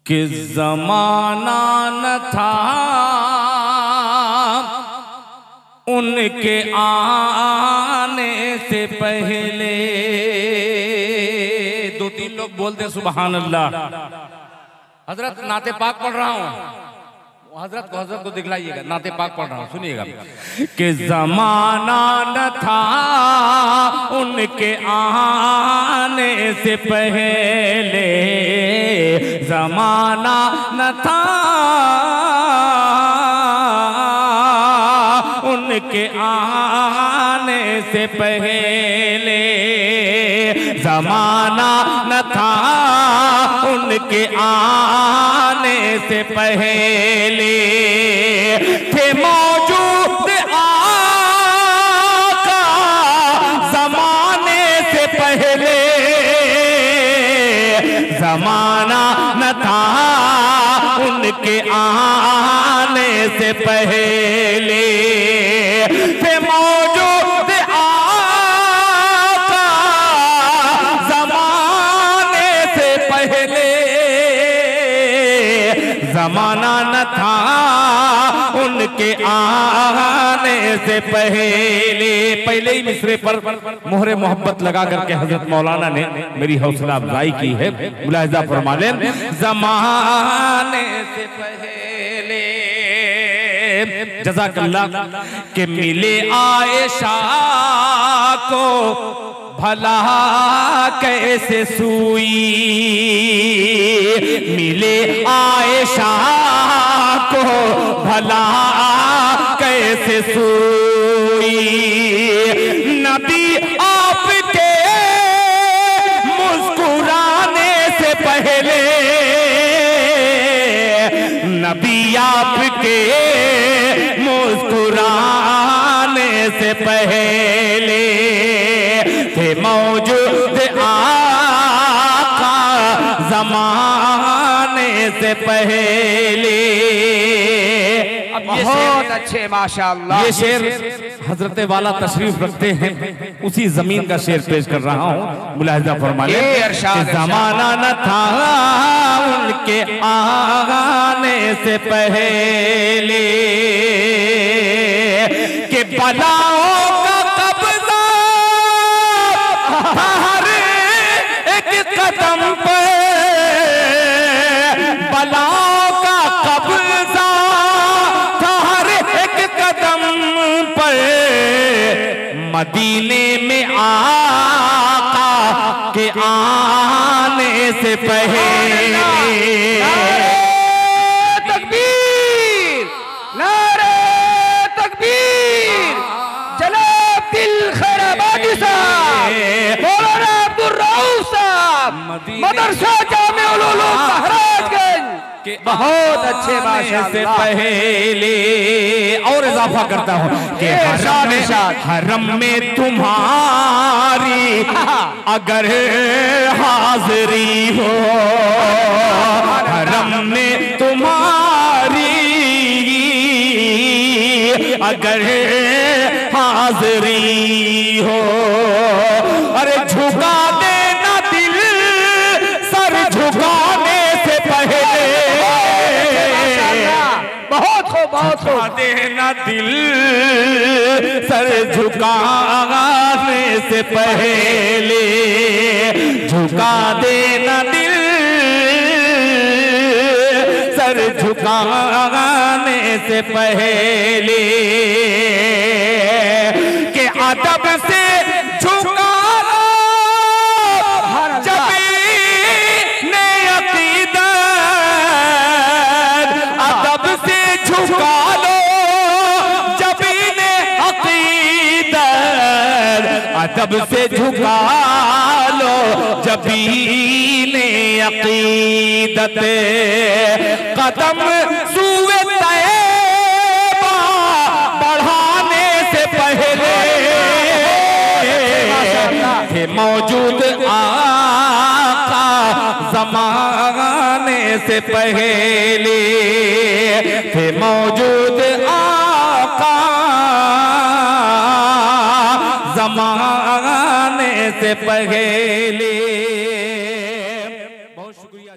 कि ज़माना न था उनके आने से पहले। दो तीन लोग बोलते सुभान अल्लाह। हजरत नाते पाक पढ़ रहा हूँ, हजरत को दिखलाइएगा, नाते पाक पढ़ रहा हूँ, सुनिएगा। कि ज़माना न था उनके आने से पहले, ज़माना न था उनके आने से पहले, ज़माना न था उनके आने से पहले। थे मौजूद आका ज़माने से पहले, ज़माना न था उनके आने से पहले। थे मौजूद आका ज़माने से पहले, ज़माना न था उनके आने से पहले। पहले ही मिसरे पर मोहरे मोहब्बत लगा करके हजरत मौलाना ने मेरी हौसला अफजाई की है, मुलाहिजा फरमा लें। ज़माने से पहले जज़ाकल्लाह के मिले आयशा को भला कैसे सुई, मिले आयशा को भला कैसे सुई। नबी आपके मुस्कुराने से पहले, नबी आपके मुस्कुराने से पहले, थे मौजूद आका ज़माने से पहले। अब ये बहुत अच्छे माशाअल्लाह, ये शेर हजरत वाला तशरीफ रखते हैं, उसी जमीन का शेर पेश कर रहा हूँ, मुलाहिजा फरमा लें। ज़माना न था उनके आने से पहले, कि बलाओं का कब्जा हर एक कदम पे, बलाओं का कब्जा था हर एक कदम पर। मदीने में आका के आने से पहले, मदरसा जामे उल उलूम महराजगंज के बहुत अच्छे माशाअल्लाह से पहले। और इजाफा करता हूँ कि हरम में तुम्हारी अगर हाजिरी हो, हरम में तुम्हारी अगर हाजिरी हो, अरे झुका देना दिल सर झुकाने से पहले, बहुत खूब बहुत खूब, देना दिल सर झुकाने से पहले, झुका देना दिल सर झुकाने से पहले। के अदब से झुका जबीने अकीदत, अदब से झुका लो जबीने अकीदत, अदब से झुका लो जबीने अकीदत। कदम सूए तैबा बढ़ाने से पहले, थे मौजूद आका ज़माने से पहले, थे मौजूद आका ज़माने से पहले। बहुत शुक्रिया।